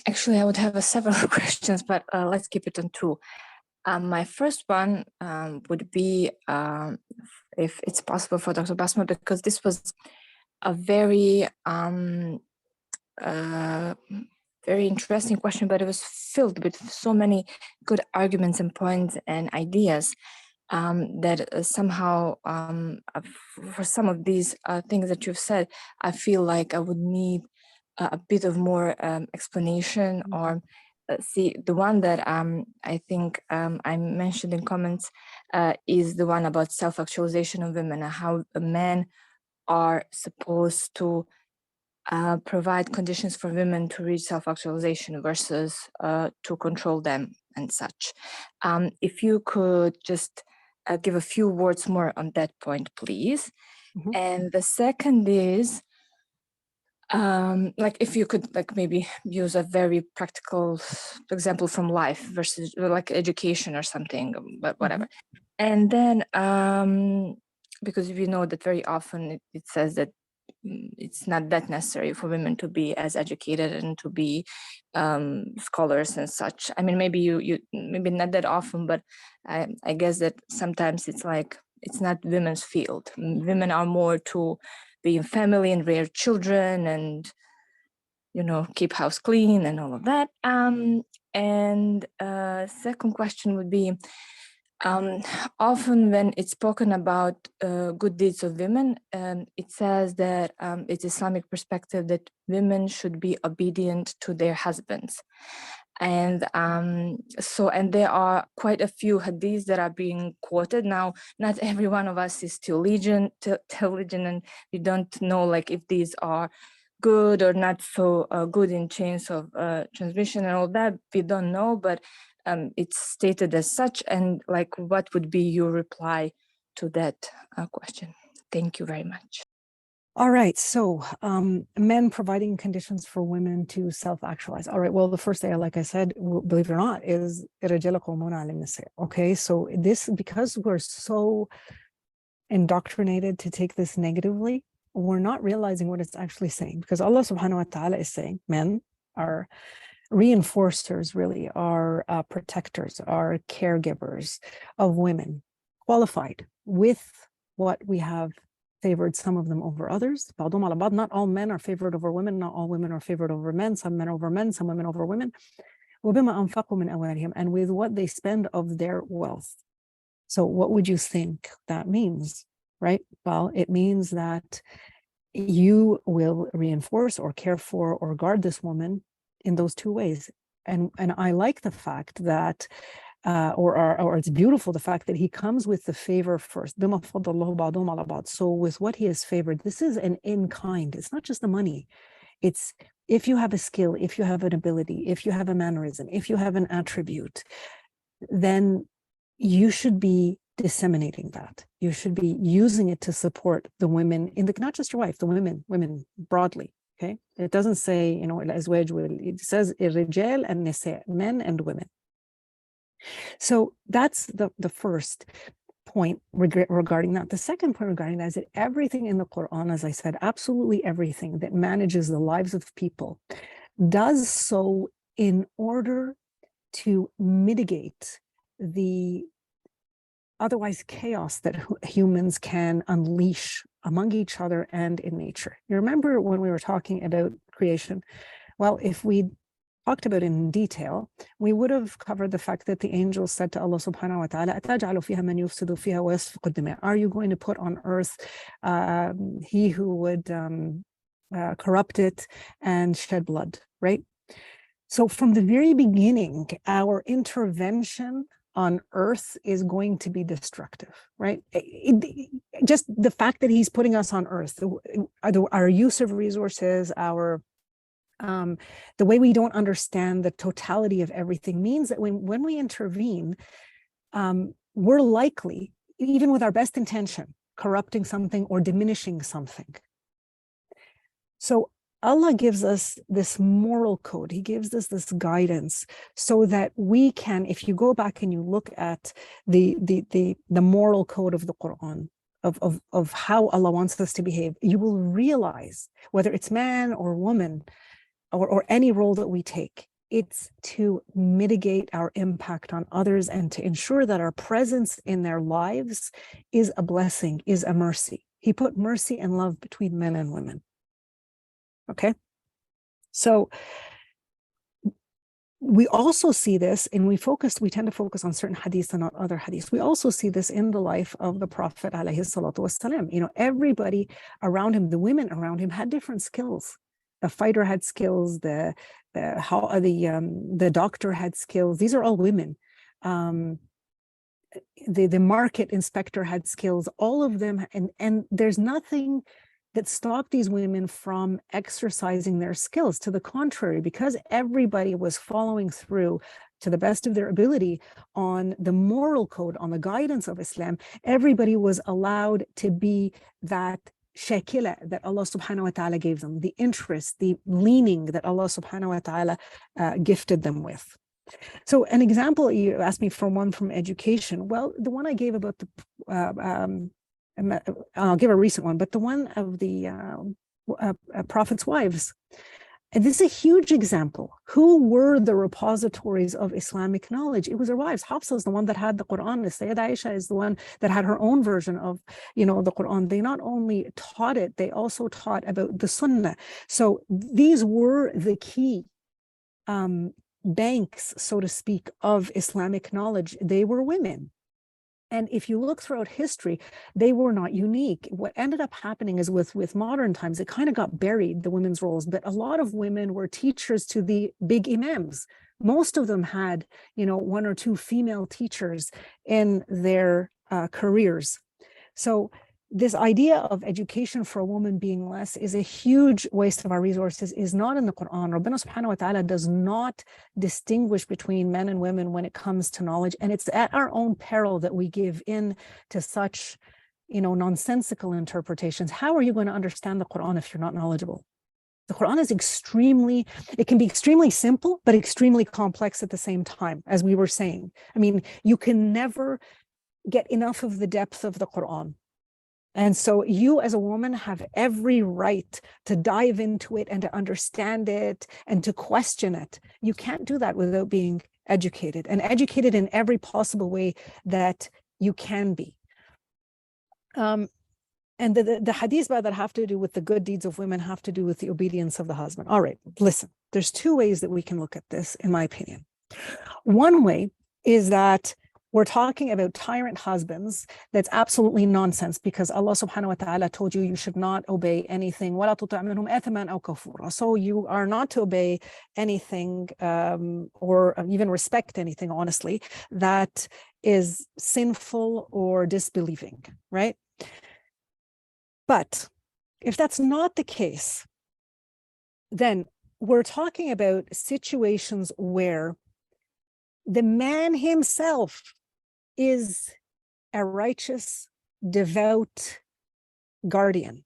Actually, I would have several questions, but let's keep it on two. My first one would be if it's possible for Dr. Basmom, because this was a very very interesting question, but it was filled with so many good arguments and points and ideas that somehow for some of these things that you've said, I feel like I would need a bit of more explanation, or see, the one that I think I mentioned in comments is the one about self-actualization of women, and how men are supposed to provide conditions for women to reach self-actualization versus to control them and such. If you could just give a few words more on that point, please. And the second is, like, if you could maybe use a very practical example from life versus like education or something, but whatever. And then because we know that very often it says that it's not that necessary for women to be as educated and to be scholars and such. I mean, maybe you maybe not that often, but I guess that sometimes it's like it's not women's field. Women are more to be in family and rear children and, you know, keep house clean and all of that. And second question would be, often when it's spoken about good deeds of women, it says that it's Islamic perspective that women should be obedient to their husbands. And so, and there are quite a few hadiths that are being quoted. Now, not every one of us is theologian, and we don't know like if these are good or not so good in chains of transmission and all that. We don't know, but it's stated as such. And like, what would be your reply to that question? Thank you very much. All right, so men providing conditions for women to self-actualize. All right, well, the first thing, like I said, believe it or not, is okay, so this, because we're so indoctrinated to take this negatively, we're not realizing what it's actually saying, because Allah subhanahu wa ta'ala is saying men are reinforcers, really, are protectors, are caregivers of women, qualified with what we have favored some of them over others. Not all men are favored over women, not all women are favored over men, some men over men, some women over women. And with what they spend of their wealth. So what would you think that means, right? Well, it means that you will reinforce or care for or guard this woman in those two ways. And I like the fact that or it's beautiful, the fact that he comes with the favor first. So with what he has favored, this is an in kind. It's not just the money. It's if you have a skill, if you have an ability, if you have a mannerism, if you have an attribute, then you should be disseminating that. You should be using it to support the women in the, not just your wife, the women broadly. Okay, it doesn't say, you know, it says الرجال النساء, men and women. So that's the first point regarding that. The second point regarding that is that everything in the Quran, as I said, absolutely everything that manages the lives of people does so in order to mitigate the otherwise chaos that humans can unleash among each other and in nature. You remember when we were talking about creation? Well, if we talked about it in detail, we would have covered the fact that the angels said to Allah subhanahu wa ta'ala, are you going to put on earth he who would corrupt it and shed blood, right? So from the very beginning, our intervention on earth is going to be destructive, right? Just the fact that he's putting us on earth, our use of resources, our the way we don't understand the totality of everything means that when we intervene, we're likely, even with our best intention, corrupting something or diminishing something. So Allah gives us this moral code. He gives us this guidance so that we can, if you go back and you look at the moral code of the Quran, of how Allah wants us to behave, you will realize, whether it's man or woman, or any role that we take, it's to mitigate our impact on others and to ensure that our presence in their lives is a blessing, is a mercy. He put mercy and love between men and women. Okay? So we also see this, and we tend to focus on certain hadiths and not other hadiths. We also see this in the life of the Prophet alayhi salatu wasalam. You know, everybody around him, the women around him, had different skills. The fighter had skills, the doctor had skills. These are all women. The market inspector had skills, all of them, and there's nothing that stopped these women from exercising their skills. To the contrary, because everybody was following through to the best of their ability on the moral code, on the guidance of Islam, everybody was allowed to be that shakila that Allah subhanahu wa ta'ala gave them, the interest, the leaning that Allah subhanahu wa ta'ala gifted them with. So an example, you asked me for one from education. Well, the one I gave about the I'll give a recent one, but the one of the Prophet's wives. And this is a huge example. Who were the repositories of Islamic knowledge? It was their wives. Hafsa is the one that had the Quran. Sayyidah Aisha is the one that had her own version of, the Quran. They not only taught it, they also taught about the Sunnah. So these were the key banks, so to speak, of Islamic knowledge. They were women. And if you look throughout history, they were not unique. What ended up happening is with modern times, it kind of got buried, the women's roles, but a lot of women were teachers to the big imams. Most of them had, one or two female teachers in their careers. So this idea of education for a woman being less is a huge waste of our resources, is not in the Quran. Rabbana subhanahu wa ta'ala does not distinguish between men and women when it comes to knowledge. And it's at our own peril that we give in to such, nonsensical interpretations. How are you going to understand the Quran if you're not knowledgeable? The Quran is it can be extremely simple, but extremely complex at the same time, as we were saying. I mean, you can never get enough of the depth of the Quran. And so you as a woman have every right to dive into it and to understand it and to question it. You can't do that without being educated, and educated in every possible way that you can be. And the hadiths that have to do with the good deeds of women have to do with the obedience of the husband. All right, listen, there's two ways that we can look at this, in my opinion. One way is that we're talking about tyrant husbands. That's absolutely nonsense, because Allah subhanahu wa ta'ala told you should not obey anything. So you are not to obey anything or even respect anything, honestly, that is sinful or disbelieving, right? But if that's not the case, then we're talking about situations where the man himself is a righteous, devout guardian.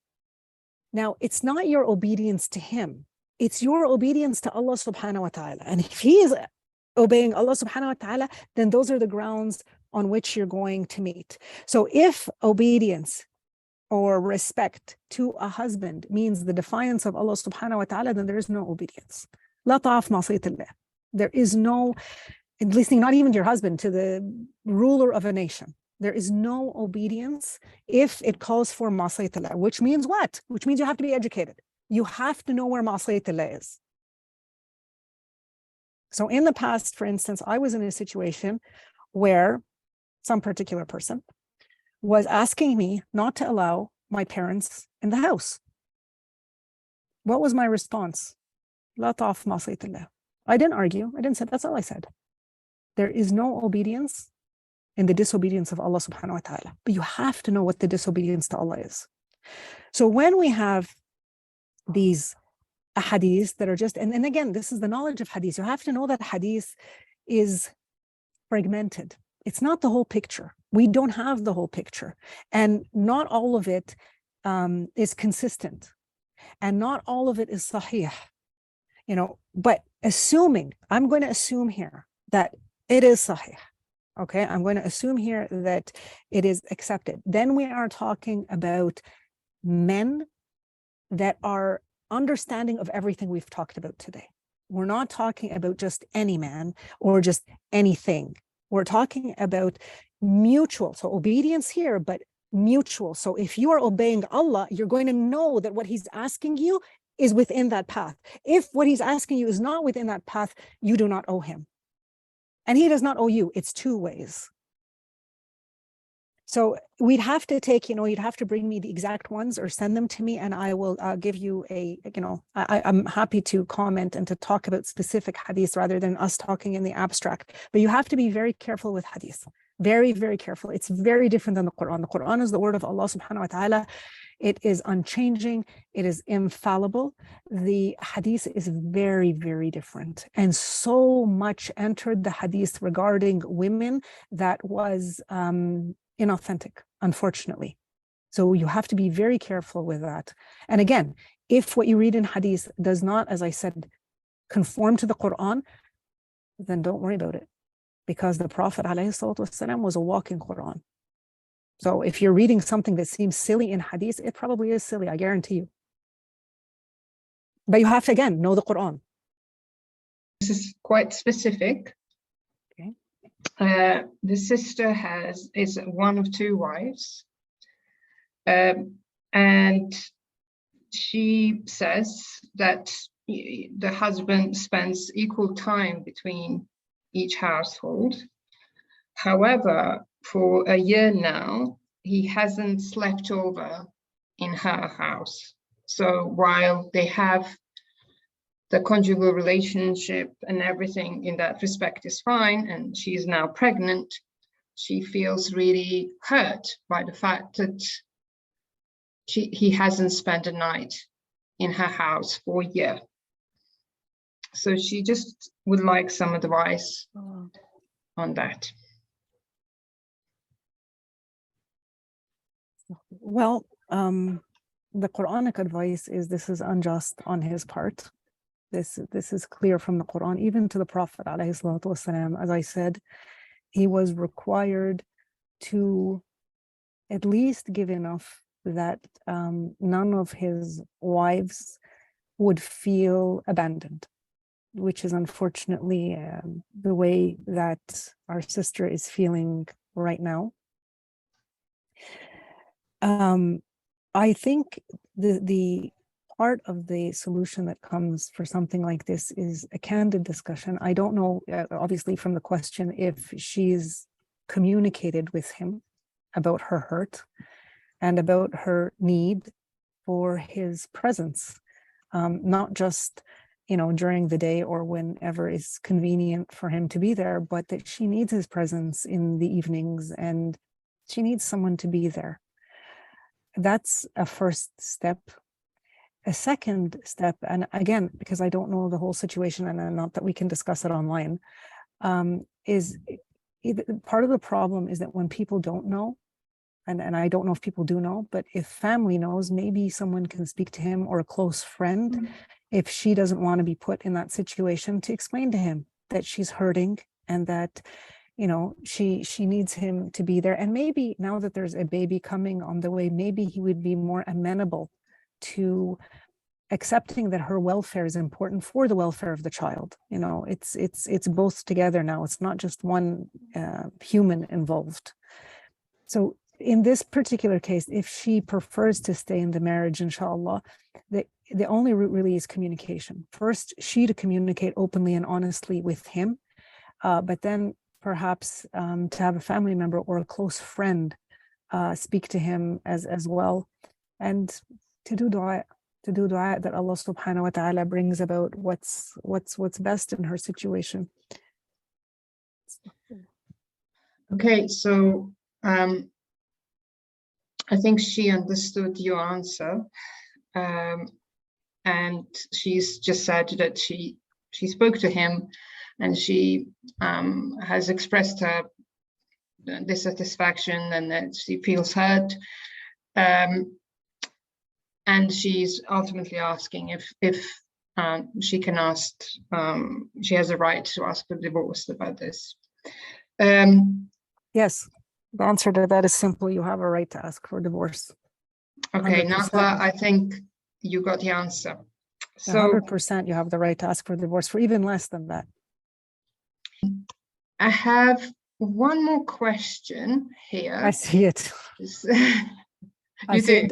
Now, it's not your obedience to him. It's your obedience to Allah subhanahu wa ta'ala. And if he is obeying Allah subhanahu wa ta'ala, then those are the grounds on which you're going to meet. So if obedience or respect to a husband means the defiance of Allah subhanahu wa ta'ala, then there is no obedience. La ta'af ma'siyatillah. There is no, at least not even to your husband, to the ruler of a nation. There is no obedience if it calls for ma'siyatillah, which means what? Which means you have to be educated. You have to know where ma'siyatillah is. So in the past, for instance, I was in a situation where some particular person was asking me not to allow my parents in the house. What was my response? La ta'af ma'siyatillah. I didn't argue. I didn't say, that's all I said. There is no obedience in the disobedience of Allah subhanahu wa ta'ala. But you have to know what the disobedience to Allah is. So when we have these hadiths that are just, and again, this is the knowledge of hadith. You have to know that hadith is fragmented. It's not the whole picture. We don't have the whole picture. And not all of it is consistent. And not all of it is sahih. But assuming, I'm going to assume here that it is sahih. Okay, I'm going to assume here that it is accepted. Then we are talking about men that are understanding of everything we've talked about today. We're not talking about just any man or just anything. We're talking about mutual, so obedience here, but mutual. So if you are obeying Allah, you're going to know that what he's asking you is within that path. If what he's asking you is not within that path, you do not owe him. And he does not owe you. It's two ways. So we'd have to take, you'd have to bring me the exact ones or send them to me, and I will give you I'm happy to comment and to talk about specific hadiths rather than us talking in the abstract. But you have to be very careful with hadith. Very, very careful. It's very different than the Quran. The Quran is the word of Allah subhanahu wa ta'ala. It is unchanging. It is infallible. The hadith is very, very different. And so much entered the hadith regarding women that was inauthentic, unfortunately. So you have to be very careful with that. And again, if what you read in hadith does not, as I said, conform to the Quran, then don't worry about it. Because the Prophet ﷺ was a walking Quran. So if you're reading something that seems silly in hadith, it probably is silly, I guarantee you. But you have to, again, know the Quran. This is quite specific. Okay. The sister is one of two wives. And she says that the husband spends equal time between each household. However, for a year now, he hasn't slept over in her house. So while they have the conjugal relationship and everything in that respect is fine, and she's now pregnant, she feels really hurt by the fact that he hasn't spent a night in her house for a year. So she just would like some advice on that. Well, the Qur'anic advice is this is unjust on his part. This is clear from the Quran, even to the Prophet ﷺ. As I said, he was required to at least give enough that none of his wives would feel abandoned, which is unfortunately the way that our sister is feeling right now. I think the part of the solution that comes for something like this is a candid discussion. I don't know, obviously from the question, if she's communicated with him about her hurt and about her need for his presence, not just during the day or whenever is convenient for him to be there, but that she needs his presence in the evenings and she needs someone to be there. That's a first step. A second step, and again, because I don't know the whole situation and not that we can discuss it online, is part of the problem is that when people don't know, and I don't know if people do know, but if family knows, maybe someone can speak to him or a close friend, if she doesn't want to be put in that situation, to explain to him that she's hurting and that she needs him to be there. And maybe now that there's a baby coming on the way, maybe he would be more amenable to accepting that her welfare is important for the welfare of the child. It's both together now. It's not just one human involved. So in this particular case, if she prefers to stay in the marriage, inshallah, the only route really is communication. First, she to communicate openly and honestly with him, but then perhaps to have a family member or a close friend speak to him as well, and to do dua that Allah subhanahu wa ta'ala brings about what's best in her situation. Okay, so I think she understood your answer, and she's just said that she spoke to him and she has expressed her dissatisfaction and that she feels hurt, and she's ultimately asking if she can ask, she has a right to ask for divorce about this. Yes, the answer to that is simple. You have a right to ask for divorce. Okay, 100%. Nahla, I think you got the answer. So 100% you have the right to ask for divorce for even less than that. I have one more question here. I see it. You do?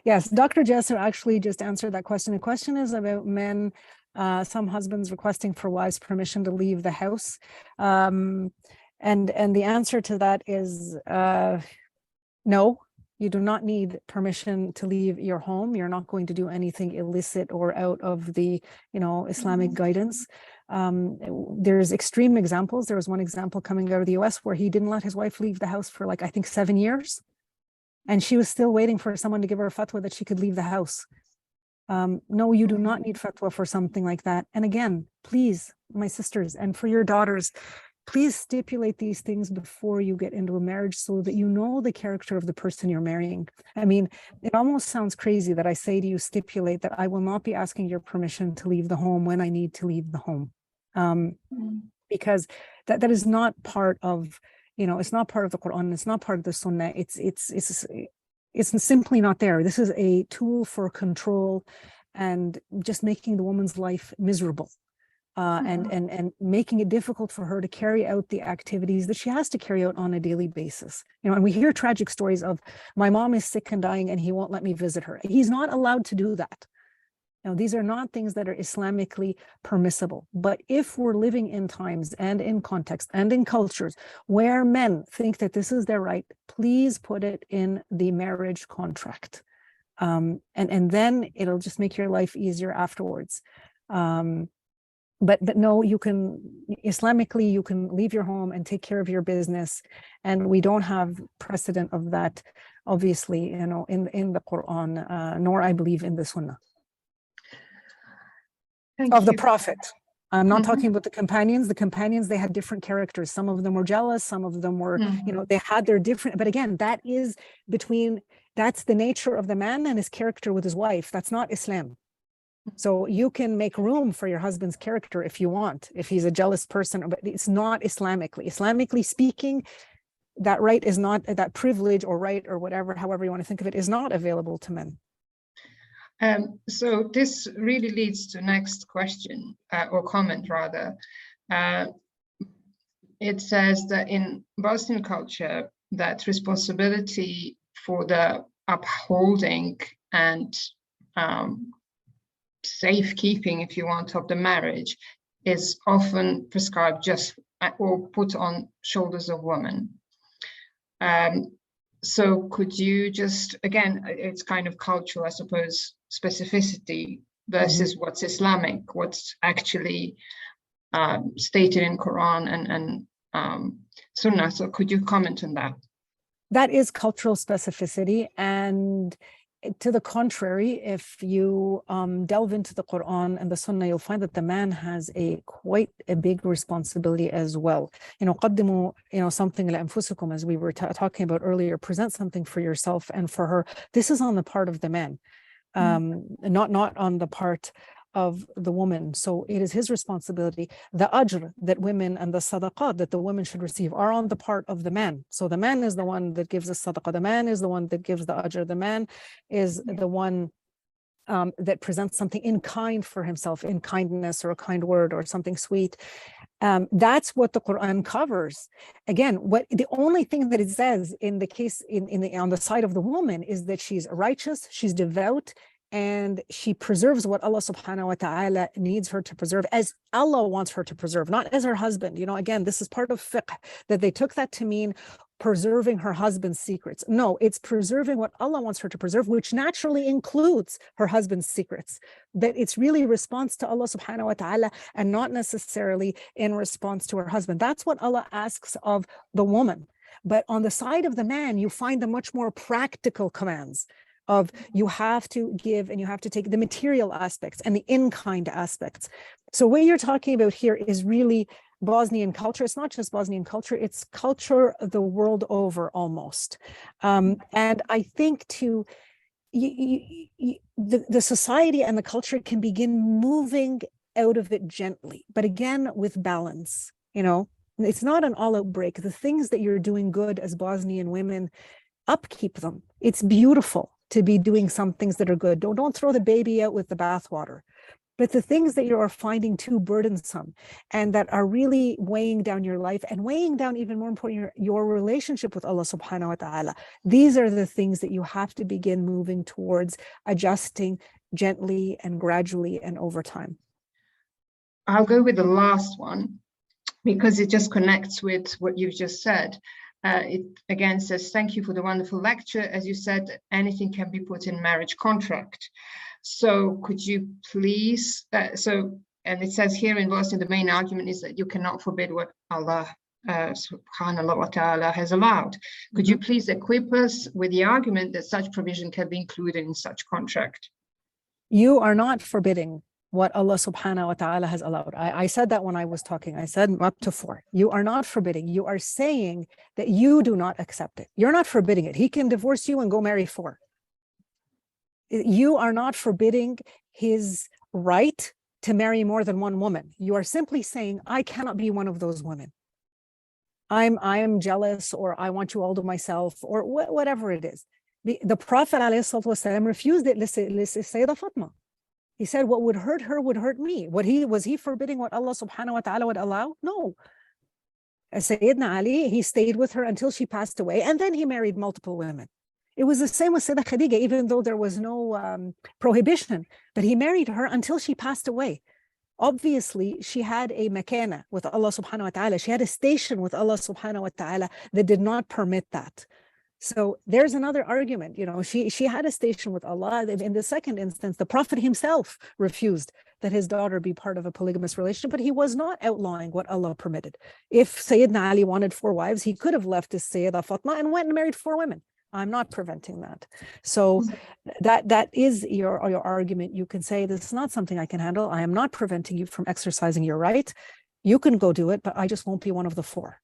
Yes, Dr. Jesser actually just answered that question. The question is about men, some husbands requesting for wives' permission to leave the house. And the answer to that is no. You do not need permission to leave your home. You're not going to do anything illicit or out of the, Islamic guidance. There's extreme examples. There was one example coming out of the US where he didn't let his wife leave the house for I think 7 years. And she was still waiting for someone to give her a fatwa that she could leave the house. No, you do not need fatwa for something like that. And again, please, my sisters, and for your daughters, please stipulate these things before you get into a marriage so that you know the character of the person you're marrying. I mean, it almost sounds crazy that I say to you, stipulate that I will not be asking your permission to leave the home when I need to leave the home. Because that is not part of, it's not part of the Quran, it's not part of the Sunnah, it's simply not there. This is a tool for control and just making the woman's life miserable. And making it difficult for her to carry out the activities that she has to carry out on a daily basis. And we hear tragic stories of my mom is sick and dying and he won't let me visit her. He's not allowed to do that. These are not things that are Islamically permissible. But if we're living in times and in context and in cultures where men think that this is their right, please put it in the marriage contract. And then it'll just make your life easier afterwards. But no, you can, Islamically, you can leave your home and take care of your business. And we don't have precedent of that, obviously, in the Quran, nor I believe in the Sunnah. Of the Prophet. I'm not talking about the companions. The companions, they had different characters. Some of them were jealous. Some of them were, they had their different, but again, that's the nature of the man and his character with his wife. That's not Islam. So you can make room for your husband's character if you want, if he's a jealous person, but it's not Islamically. Islamically speaking, that right is not, that privilege or right or whatever, however you want to think of it, is not available to men. So this really leads to next question or comment rather. It says that in Bosnian culture, that responsibility for the upholding and safekeeping, if you want, of the marriage is often prescribed just or put on shoulders of women. So could you just, again, it's kind of cultural, I suppose, specificity versus what's Islamic, what's actually stated in Quran and Sunnah. So could you comment on that? That is cultural specificity. And to the contrary, if you delve into the Quran and the Sunnah, you'll find that the man has quite a big responsibility as well. قدموا, something لأنفسكم, as we were talking about earlier, present something for yourself and for her. This is on the part of the man, not on the part of the woman. So it is his responsibility. The ajr that women and the sadaqah that the women should receive are on the part of the man. So the man is the one that gives the sadaqah. The man is the one that gives the ajr. The man is the one that presents something in kind for himself, in kindness or a kind word or something sweet. That's what the Quran covers. Again, the only thing that it says in the case on the side of the woman is that she's righteous, she's devout, and she preserves what Allah subhanahu wa ta'ala needs her to preserve, as Allah wants her to preserve, not as her husband. Again, this is part of fiqh, that they took that to mean preserving her husband's secrets. No, it's preserving what Allah wants her to preserve, which naturally includes her husband's secrets. That it's really a response to Allah subhanahu wa ta'ala and not necessarily in response to her husband. That's what Allah asks of the woman. But on the side of the man, you find the much more practical commands of you have to give and you have to take the material aspects and the in-kind aspects. So what you're talking about here is really Bosnian culture. It's not just Bosnian culture, it's culture the world over almost. And I think the society and the culture can begin moving out of it gently, but again, with balance. It's not an all-out break. The things that you're doing good as Bosnian women, upkeep them. It's beautiful to be doing some things that are good. Don't throw the baby out with the bathwater. But the things that you are finding too burdensome and that are really weighing down your life and weighing down, even more important, your relationship with Allah subhanahu wa ta'ala, these are the things that you have to begin moving towards adjusting gently and gradually and over time. I'll go with the last one because it just connects with what you've just said. It again says, thank you for the wonderful lecture. As you said, anything can be put in marriage contract. So could you please, and it says here in Bosnia, the main argument is that you cannot forbid what Allah subhanahu wa ta'ala has allowed. Could you please equip us with the argument that such provision can be included in such contract? You are not forbidding what Allah subhanahu wa ta'ala has allowed. I said that when I was talking. I said up to 4. You are not forbidding. You are saying that you do not accept it. You're not forbidding it. He can divorce you and go marry 4. You are not forbidding his right to marry more than one woman. You are simply saying, I cannot be one of those women. I am jealous, or I want you all to myself, or whatever it is. The Prophet ﷺ refused it. Sayyidah Fatma. He said, what would hurt her would hurt me. Was he forbidding what Allah subhanahu wa ta'ala would allow? No. Sayyidina Ali, he stayed with her until she passed away, and then he married multiple women. It was the same with Sayyidah Khadija, even though there was no prohibition, but he married her until she passed away. Obviously, she had a makana with Allah subhanahu wa ta'ala. She had a station with Allah subhanahu wa ta'ala that did not permit that. So there's another argument, she had a station with Allah. In the second instance, the Prophet himself refused that his daughter be part of a polygamous relationship, but he was not outlawing what Allah permitted. If Sayyidina Ali wanted 4 wives, he could have left his Sayyidah Fatma and went and married 4 women. I'm not preventing that. So that is your argument. You can say, this is not something I can handle. I am not preventing you from exercising your right. You can go do it, but I just won't be one of the 4.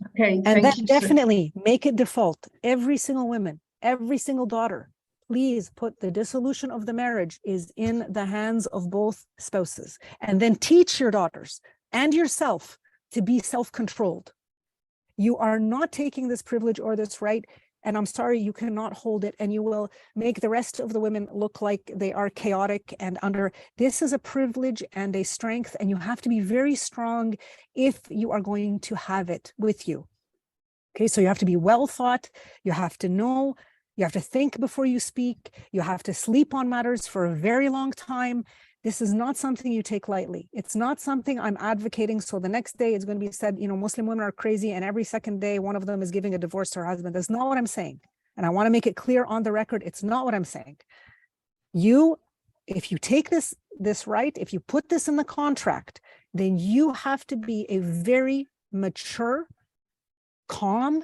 Okay, and then definitely make it default. Every single woman, every single daughter, please put the dissolution of the marriage is in the hands of both spouses. And then teach your daughters and yourself to be self-controlled. You are not taking this privilege or this right, and I'm sorry, you cannot hold it, and you will make the rest of the women look like they are chaotic and under. This is a privilege and a strength, and you have to be very strong if you are going to have it with you. Okay, so you have to be well thought, you have to know, you have to think before you speak, you have to sleep on matters for a very long time. This is not something you take lightly. It's not something I'm advocating. So the next day it's going to be said, Muslim women are crazy, and every second day one of them is giving a divorce to her husband. That's not what I'm saying. And I want to make it clear on the record, it's not what I'm saying. If you take this right, if you put this in the contract, then you have to be a very mature, calm,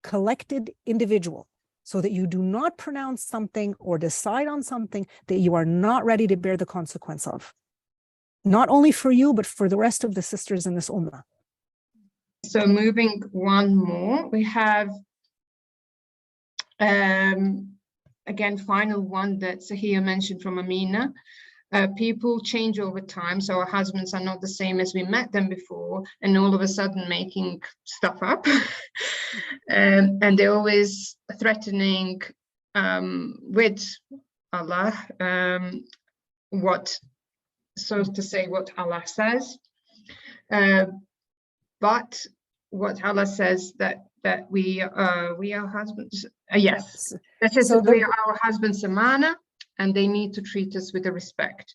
collected individual, so that you do not pronounce something or decide on something that you are not ready to bear the consequence of. Not only for you, but for the rest of the sisters in this ummah. So moving one more, we have, again, final one that Sahia mentioned from Amina. People change over time, so our husbands are not the same as we met them before, and all of a sudden making stuff up. And they're always threatening with Allah, what Allah says. But what Allah says that we are husbands. Yes, that is, so we are our husbands' amana, and they need to treat us with respect.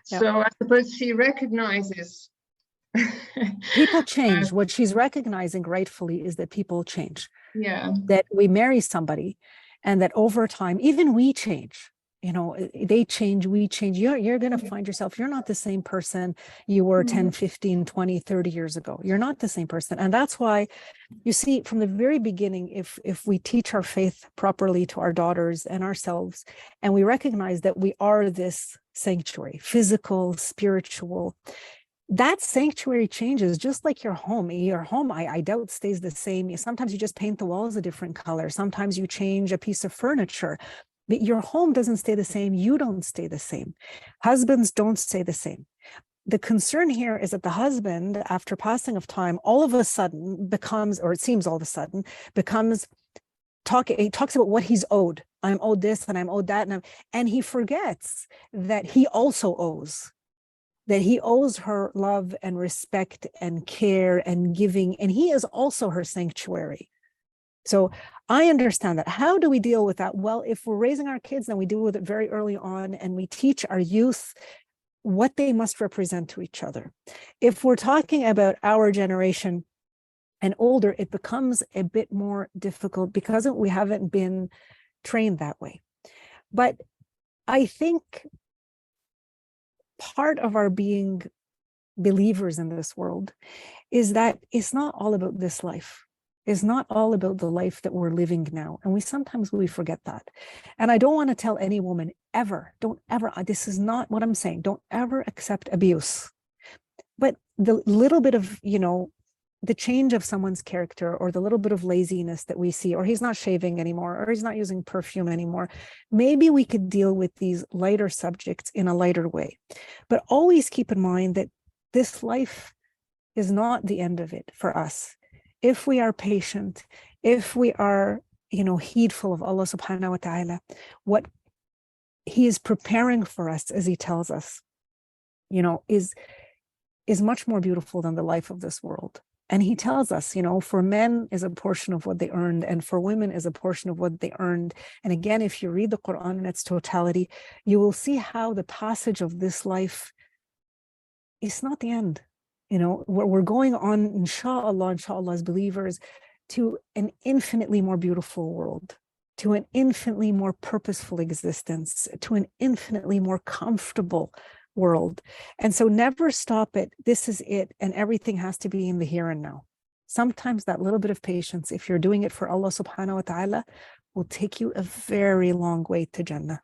Yeah. So I suppose she recognizes people change. What she's recognizing rightfully is that people change. Yeah. That we marry somebody, and that over time, even we change. They change, we change. You're going to find yourself, you're not the same person you were 10, 15, 20, 30 years ago. You're not the same person. And that's why, you see, from the very beginning, if we teach our faith properly to our daughters and ourselves, and we recognize that we are this sanctuary, physical, spiritual, that sanctuary changes just like your home. Your home, I doubt, stays the same. Sometimes you just paint the walls a different color. Sometimes you change a piece of furniture. But your home doesn't stay the same. You don't stay the same. Husbands don't stay the same. The concern here is that the husband, after passing of time, all of a sudden becomes, or it seems all of a sudden, he talks about what he's owed I'm owed this and I'm owed that. And he forgets that he also owes, that he owes her love and respect and care and giving. And he is also her sanctuary. So I understand that. How do we deal with that? Well, if we're raising our kids, then we deal with it very early on, and we teach our youth what they must represent to each other. If we're talking about our generation and older, it becomes a bit more difficult because we haven't been trained that way. But I think part of our being believers in this world is that it's not all about this life. It's not all about the life that we're living now. And sometimes we forget that. And I don't want to tell any woman ever, don't ever, this is not what I'm saying, don't ever accept abuse. But the little bit of, the change of someone's character, or the little bit of laziness that we see, or he's not shaving anymore, or he's not using perfume anymore, maybe we could deal with these lighter subjects in a lighter way. But always keep in mind that this life is not the end of it for us. If we are patient, if we are, heedful of Allah subhanahu wa ta'ala, what he is preparing for us, as he tells us, is much more beautiful than the life of this world. And he tells us, for men is a portion of what they earned, and for women is a portion of what they earned. And again, if you read the Quran in its totality, you will see how the passage of this life is not the end. We're going on, inshallah, as believers, to an infinitely more beautiful world, to an infinitely more purposeful existence, to an infinitely more comfortable world. And so never stop it. This is it. And everything has to be in the here and now. Sometimes that little bit of patience, if you're doing it for Allah subhanahu wa ta'ala, will take you a very long way to Jannah.